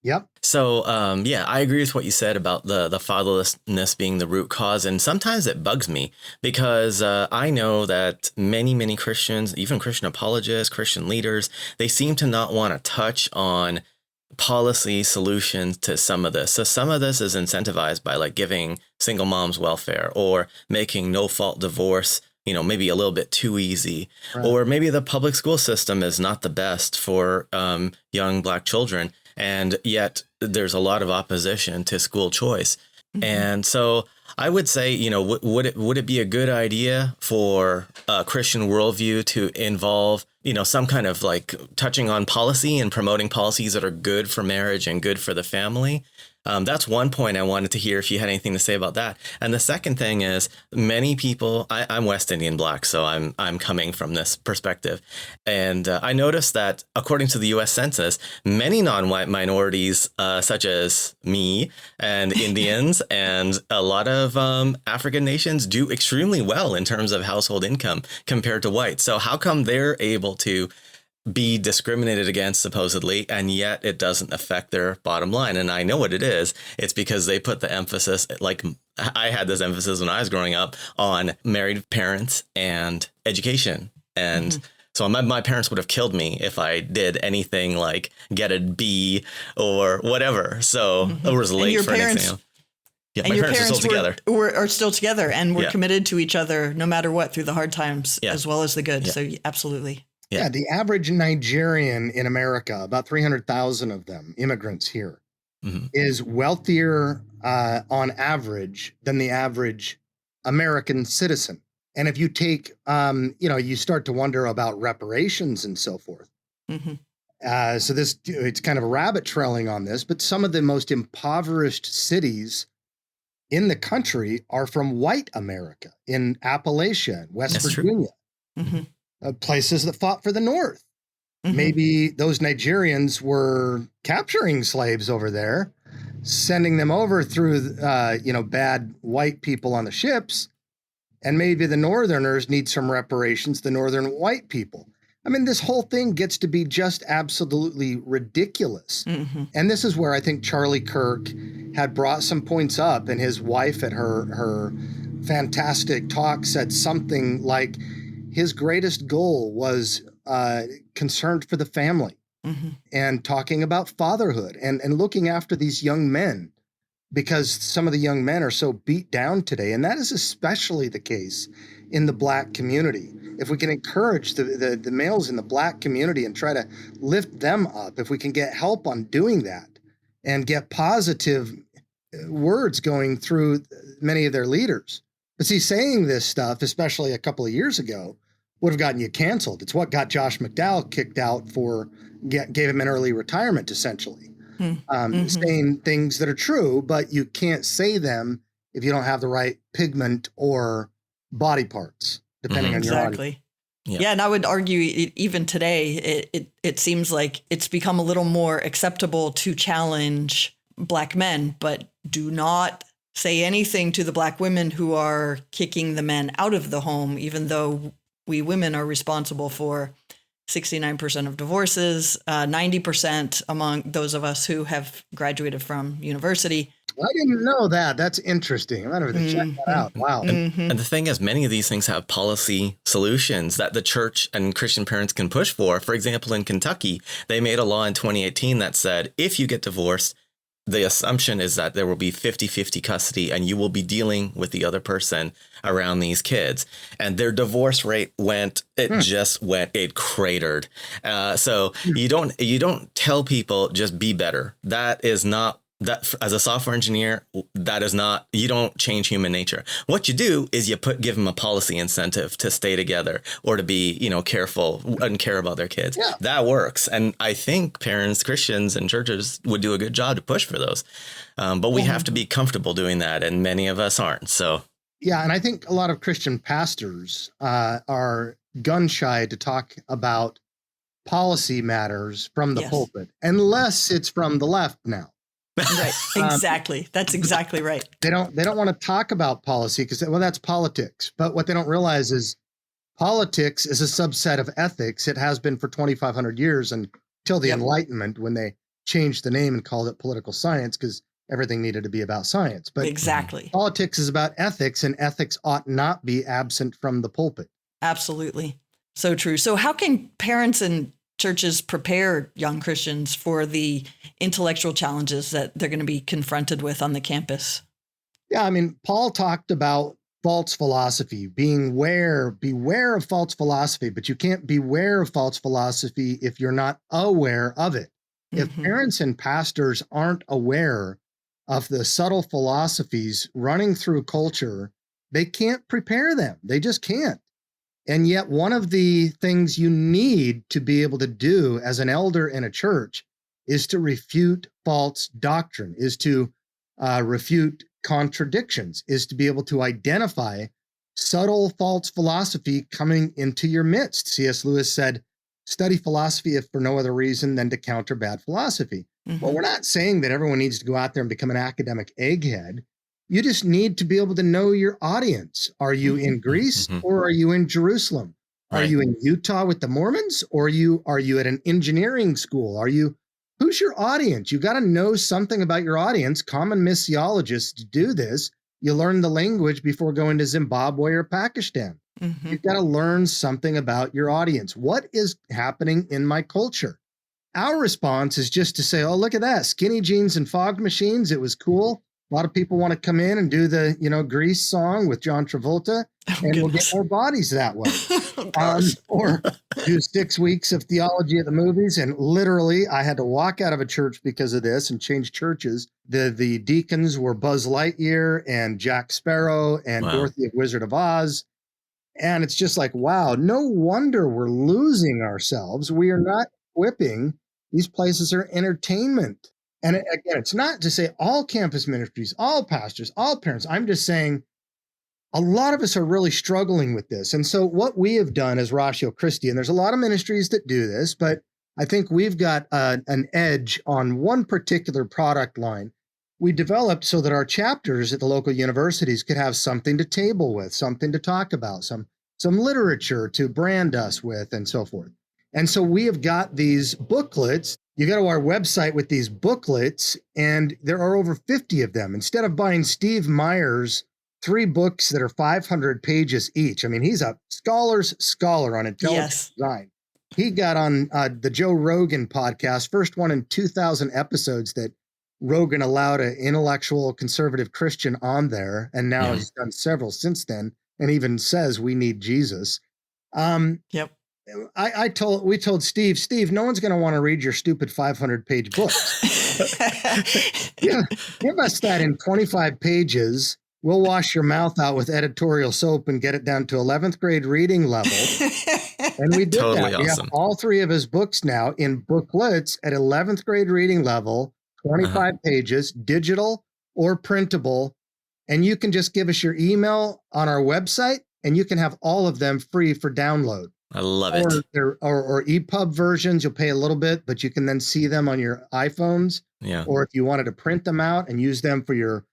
Yep.
So, I agree with what you said about the fatherlessness being the root cause. And sometimes it bugs me because I know that many Christians, even Christian apologists, Christian leaders, they seem to not want to touch on policy solutions to some of this. So some of this is incentivized by giving single moms welfare or making no fault divorce, maybe a little bit too easy, right. Or maybe the public school system is not the best for young Black children. And yet there's a lot of opposition to school choice. Mm-hmm. And so I would say, would it be a good idea for a Christian worldview to involve, some kind of like touching on policy and promoting policies that are good for marriage and good for the family? That's one point I wanted to hear if you had anything to say about that. And the second thing is many people, I'm West Indian Black, so I'm coming from this perspective. And I noticed that according to the U.S. Census, many non-white minorities, such as me and Indians and a lot of African nations do extremely well in terms of household income compared to whites. So how come they're able to be discriminated against supposedly, and yet it doesn't affect their bottom line? And I know what it is. It's because they put the emphasis, like I had this emphasis when I was growing up, on married parents and education. And so my parents would have killed me if I did anything like get a B or whatever. So I was late for an exam. Yeah, my parents are still together.
Are still together and were committed to each other no matter what through the hard times as well as the good. So absolutely.
Yeah, the average Nigerian in America, about 300,000 of them, immigrants here, is wealthier on average than the average American citizen. And if you take, you start to wonder about reparations and so forth. So it's kind of a rabbit trailing on this, but some of the most impoverished cities in the country are from white America, in Appalachia, West Virginia. Places that fought for the North. Maybe those Nigerians were capturing slaves over there, sending them over through, bad white people on the ships. And maybe the Northerners need some reparations, the Northern white people. I mean, this whole thing gets to be just absolutely ridiculous. And this is where I think Charlie Kirk had brought some points up, and his wife at her fantastic talk said something like, his greatest goal was concerned for the family and talking about fatherhood and looking after these young men, because some of the young men are so beat down today. And that is especially the case in the Black community. If we can encourage the males in the Black community and try to lift them up, if we can get help on doing that and get positive words going through many of their leaders. But see, saying this stuff, especially a couple of years ago, would have gotten you canceled. It's what got Josh McDowell kicked out gave him an early retirement, essentially. Saying things that are true, but you can't say them if you don't have the right pigment or body parts, depending on your audience.
Yeah, and I would argue even today, it seems like it's become a little more acceptable to challenge Black men, but do not say anything to the Black women who are kicking the men out of the home, even though we women are responsible for 69% of divorces, 90% among those of us who have graduated from university.
I didn't know that. That's interesting. I'm going to check that out. Wow.
And the thing is, many of these things have policy solutions that the church and Christian parents can push for. For example, in Kentucky, they made a law in 2018 that said, if you get divorced, the assumption is that there will be 50-50 custody and you will be dealing with the other person around these kids. And their divorce rate it cratered. So you don't tell people just be better. That is not that as a software engineer, that is not, you don't change human nature. What you do is you give them a policy incentive to stay together or to be, careful and care about their kids. Yeah. That works. And I think parents, Christians and churches would do a good job to push for those. But we have to be comfortable doing that. And many of us aren't. So.
Yeah. And I think a lot of Christian pastors are gun shy to talk about policy matters from the pulpit, unless it's from the left now.
Right. Exactly. That's exactly right.
They don't want to talk about policy because, that's politics. But what they don't realize is politics is a subset of ethics. It has been for 2,500 years until the Enlightenment, when they changed the name and called it political science because everything needed to be about science. But
exactly.
Politics is about ethics, and ethics ought not be absent from the pulpit.
Absolutely. So true. So how can parents and churches prepare young Christians for the intellectual challenges that they're going to be confronted with on the campus?
Yeah, Paul talked about false philosophy, beware of false philosophy, but you can't beware of false philosophy if you're not aware of it. If parents and pastors aren't aware of the subtle philosophies running through culture, they can't prepare them. They just can't. And yet one of the things you need to be able to do as an elder in a church is to refute false doctrine, is to refute contradictions, is to be able to identify subtle false philosophy coming into your midst. C.S. Lewis said, study philosophy if for no other reason than to counter bad philosophy.
Mm-hmm.
Well, we're not saying that everyone needs to go out there and become an academic egghead. You just need to be able to know your audience. Are you in Greece or are you in Jerusalem? Are you in Utah with the Mormons or are you at an engineering school? Who's your audience? You got to know something about your audience. Common missiologists do this. You learn the language before going to Zimbabwe or Pakistan.
Mm-hmm.
You've got to learn something about your audience. What is happening in my culture? Our response is just to say, oh, look at that. Skinny jeans and fog machines. It was cool. A lot of people want to come in and do the, Grease song with John Travolta, and we'll get more bodies that way. Or do 6 weeks of theology at the movies. And literally, I had to walk out of a church because of this and change churches. The deacons were Buzz Lightyear and Jack Sparrow and Dorothy of Wizard of Oz. And it's just like, wow, no wonder we're losing ourselves. We are not equipping. These places are entertainment. And again, it's not to say all campus ministries, all pastors, all parents. I'm just saying a lot of us are really struggling with this. And so what we have done as Ratio Christi, and there's a lot of ministries that do this, but I think we've got an edge on one particular product line. We developed so that our chapters at the local universities could have something to table with, something to talk about, some literature to brand us with, and so forth. And so we have got these booklets. You go to our website with these booklets, and there are over 50 of them. Instead of buying Steve Meyer's 3 books that are 500 pages each, I mean, he's a scholar's scholar on intelligent design. He got on the Joe Rogan podcast, first one in 2,000 episodes that Rogan allowed an intellectual conservative Christian on there. And now he's done several since then, and even says we need Jesus.
Yep.
We told Steve, no one's going to want to read your stupid 500-page book. Give us that in 25 pages. We'll wash your mouth out with editorial soap and get it down to 11th grade reading level. And we did
totally
that.
Awesome.
We have all 3 of his books now in booklets at 11th grade reading level, 25 pages, digital or printable. And you can just give us your email on our website, and you can have all of them free for download.
I love it.
Or EPUB versions, you'll pay a little bit, but you can then see them on your iPhones.
Yeah.
Or if you wanted to print them out and use them for your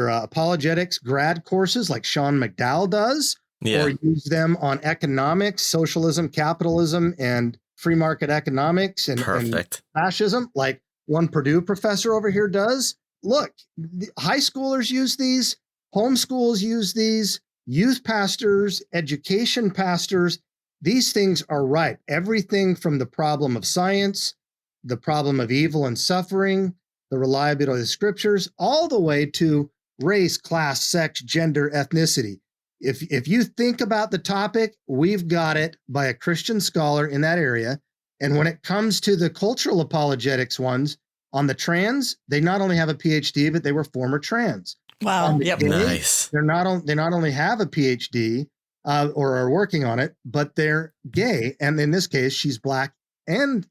apologetics grad courses like Sean McDowell does, or use them on economics, socialism, capitalism, and free market economics and fascism, like one Purdue professor over here does. Look, high schoolers use these, homeschools use these, youth pastors, education pastors. These things are right. Everything from the problem of science, the problem of evil and suffering, the reliability of the scriptures, all the way to race, class, sex, gender, ethnicity. If you think about the topic, we've got it by a Christian scholar in that area. And when it comes to the cultural apologetics ones on the trans, they not only have a PhD, but they were former trans.
Wow. Yep.
Nice.
They not only have a PhD or are working on it, but they're gay. And in this case, she's Black and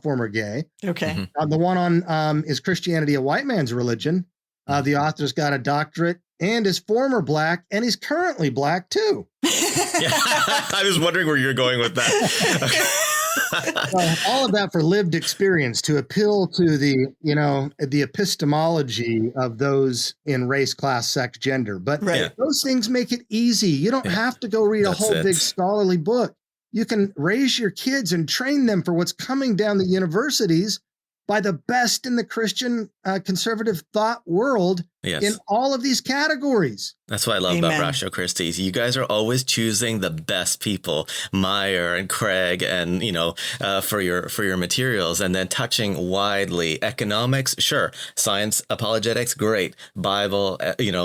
former gay.
Okay.
The one on Is Christianity a White Man's Religion? The author's got a doctorate and is former Black, and he's currently Black too.
I was wondering where you're going with that.
All of that for lived experience, to appeal to the epistemology of those in race, class, sex, gender. But those things make it easy. You don't have to go read a whole big scholarly book. You can raise your kids and train them for what's coming down the universities by the best in the Christian conservative thought world in all of these categories.
That's what I love about Ratio Christi. You guys are always choosing the best people, Meyer and Craig, and for your materials, and then touching widely. Economics, sure. Science, apologetics, great. Bible,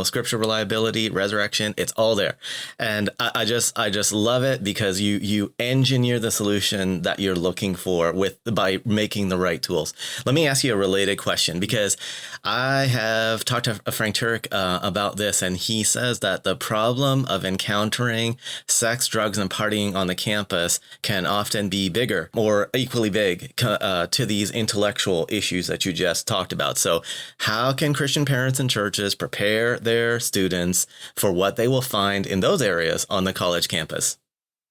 scripture reliability, resurrection, it's all there. And I just love it because you engineer the solution that you're looking for by making the right tools. Let me ask you a related question, because because I have talked to Frank Turek about this, and he says that the problem of encountering sex, drugs, and partying on the campus can often be bigger or equally big to these intellectual issues that you just talked about. So how can Christian parents and churches prepare their students for what they will find in those areas on the college campus?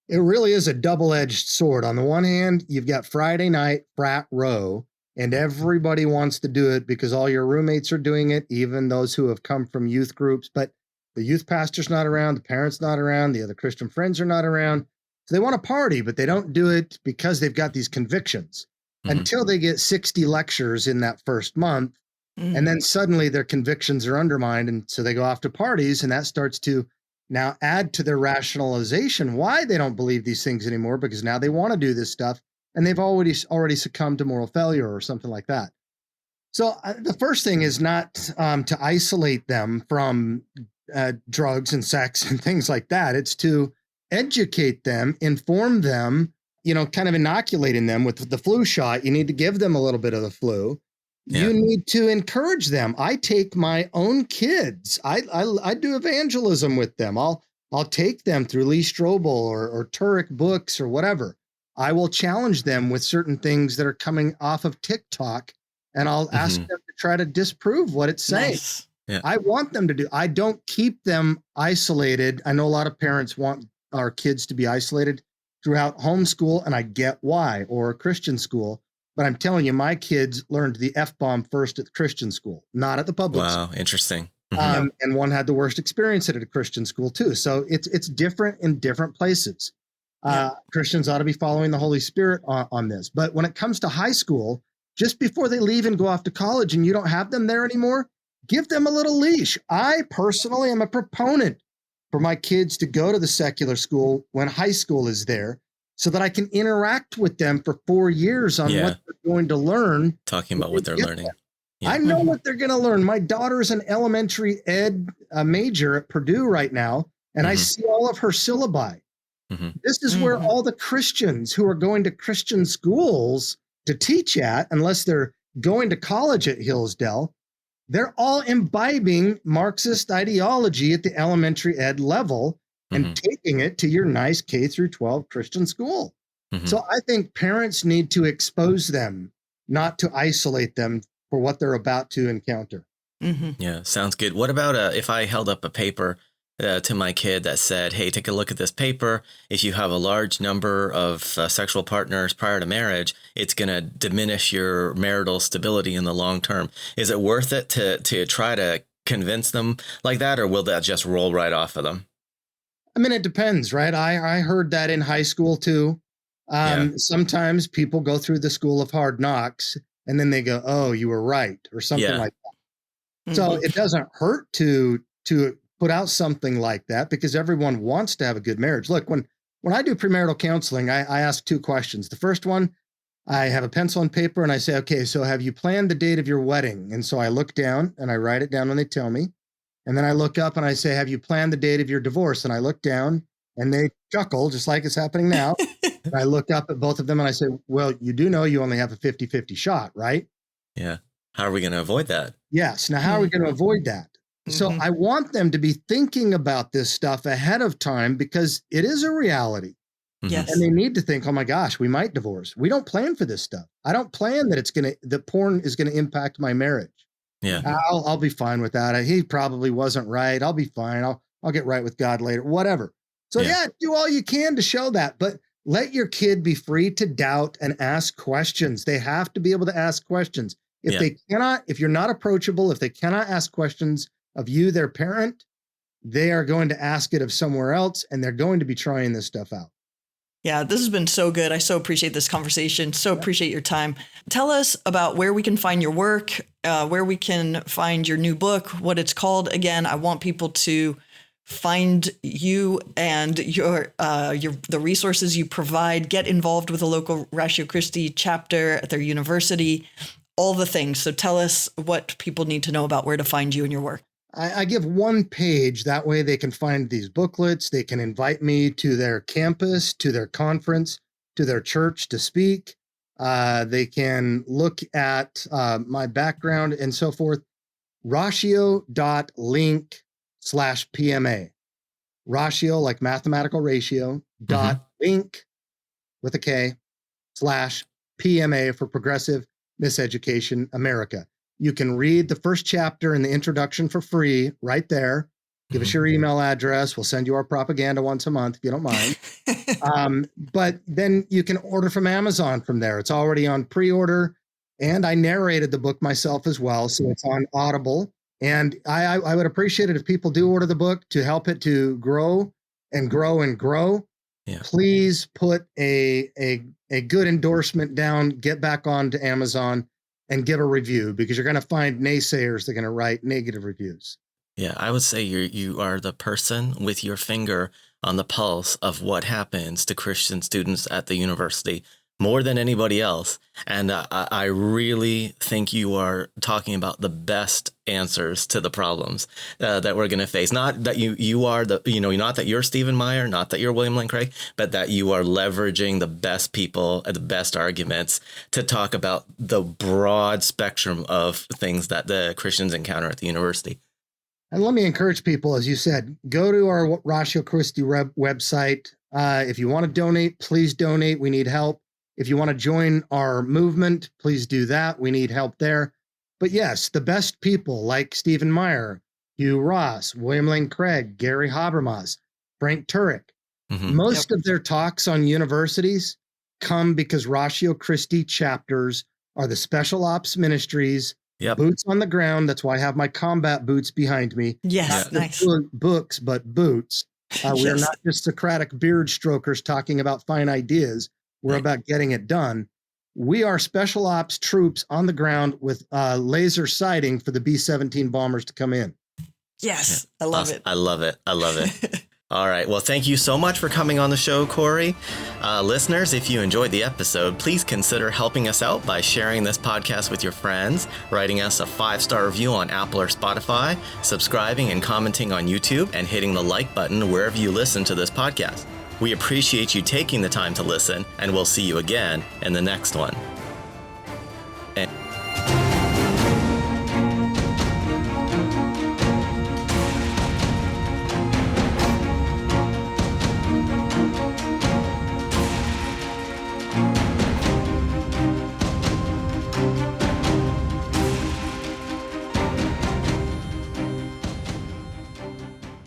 It really is a double-edged sword. On the one hand, you've got Friday night frat row, and everybody wants to do it because all your roommates are doing it, even those who have come from youth groups. But the youth pastor's not around, the parents not around, the other Christian friends are not around. So they want to party, but they don't do it because they've got these convictions until they get 60 lectures in that first month. And then suddenly their convictions are undermined. And so they go off to parties, and that starts to now add to their rationalization why they don't believe these things anymore, because now they want to do this stuff and they've already succumbed to moral failure or something like that. So the first thing is not to isolate them from drugs and sex and things like that. It's to educate them, inform them, kind of inoculating them with the flu shot. You need to give them a little bit of the flu. You need to encourage them. I take my own kids. I do evangelism with them. I'll take them through Lee Strobel or Turek books or whatever. I will challenge them with certain things that are coming off of TikTok, and I'll ask them to try to disprove what it's saying.
Nice.
Yeah.
I want them to do. I don't keep them isolated. I know a lot of parents want our kids to be isolated throughout homeschool, and I get why, or Christian school. But I'm telling you, my kids learned the F-bomb first at the Christian school, not at the public school.
Wow, interesting.
And one had the worst experience at a Christian school too. So it's different in different places. Christians ought to be following the Holy Spirit on this. But when it comes to high school, just before they leave and go off to college and you don't have them there anymore, give them a little leash. I personally am a proponent for my kids to go to the secular school when high school is there, so that I can interact with them for 4 years on what they're going to learn.
Talking about what they're learning.
I know what they're going to learn. My daughter's an elementary ed major at Purdue right now, and I see all of her syllabi. This is where all the Christians who are going to Christian schools to teach at, unless they're going to college at Hillsdale, they're all imbibing Marxist ideology at the elementary ed level and taking it to your nice K through 12 Christian school. So I think parents need to expose them, not to isolate them for what they're about to encounter.
Yeah, sounds good. What about if I held up a paper to my kid that said, hey, take a look at this paper. If you have a large number of sexual partners prior to marriage, it's going to diminish your marital stability in the long term. Is it worth it to try to convince them like that, or will that just roll right off of them?
I mean, it depends, right? I heard that in high school too. Sometimes people go through the school of hard knocks and then they go, oh, you were right, or something like that. So it doesn't hurt to put out something like that, because everyone wants to have a good marriage. Look, when I do premarital counseling, I ask 2 questions. The first one, I have a pencil and paper and I say, okay, so have you planned the date of your wedding? And so I look down and I write it down when they tell me. And then I look up and I say, have you planned the date of your divorce? And I look down and they chuckle, just like it's happening now. And I look up at both of them and I say, well, you do know you only have a 50-50 shot, right?
Yeah. How are we going to avoid that?
Yes. Now, how are we going to avoid that? So I want them to be thinking about this stuff ahead of time, because it is a reality.
Yes.
And they need to think, oh my gosh, we might divorce. We don't plan for this stuff. I don't plan that that porn is going to impact my marriage.
Yeah.
I'll be fine with that. He probably wasn't right. I'll be fine. I'll get right with God later, whatever. So do all you can to show that, but let your kid be free to doubt and ask questions. They have to be able to ask questions. If you're not approachable, if they cannot ask questions of you, their parent, they are going to ask it of somewhere else, and they're going to be trying this stuff out.
Yeah, this has been so good. I so appreciate this conversation. So appreciate your time. Tell us about where we can find your work, where we can find your new book, what it's called. Again, I want people to find you and the resources you provide, get involved with a local Ratio Christi chapter at their university, all the things. So tell us what people need to know about where to find you and your work.
I give 1 page. That way they can find these booklets. They can invite me to their campus, to their conference, to their church to speak. They can look at my background and so forth. Ratio.link/PMA. Ratio, like mathematical ratio, .link with a K /PMA for Progressive Miseducation America. You can read the first chapter in the introduction for free right there. Give us your email address. We'll send you our propaganda once a month if you don't mind. But then you can order from Amazon from there. It's already on pre-order. And I narrated the book myself as well. So it's on Audible. And I would appreciate it if people do order the book to help it to grow and grow and grow. Yeah. Please put a good endorsement down, get back onto Amazon and give a review, because you're going to find naysayers that are going to write negative reviews.
Yeah, I would say you are the person with your finger on the pulse of what happens to Christian students at the university more than anybody else. And I really think you are talking about the best answers to the problems that we're going to face. Not that you are not that you're Stephen Meyer, not that you're William Lane Craig, but that you are leveraging the best people and the best arguments to talk about the broad spectrum of things that the Christians encounter at the university.
And let me encourage people, as you said, go to our Ratio Christi website. If you want to donate, please donate. We need help. If you want to join our movement, please do that. We need help there. But yes, the best people like Stephen Meyer, Hugh Ross, William Lane Craig, Gary Habermas, Frank Turek, most of their talks on universities come because Ratio Christi chapters are the special ops ministries, boots on the ground. That's why I have my combat boots behind me.
Yes, nice.
Books, but boots. We are not just Socratic beard strokers talking about fine ideas. We're about getting it done. We are special ops troops on the ground with laser sighting for the B-17 bombers to come in.
Yes, I love it.
I love it. I love it. All right. Well, thank you so much for coming on the show, Corey. Listeners, if you enjoyed the episode, please consider helping us out by sharing this podcast with your friends, writing us a 5-star review on Apple or Spotify, subscribing and commenting on YouTube, and hitting the like button wherever you listen to this podcast. We appreciate you taking the time to listen, and we'll see you again in the next one. And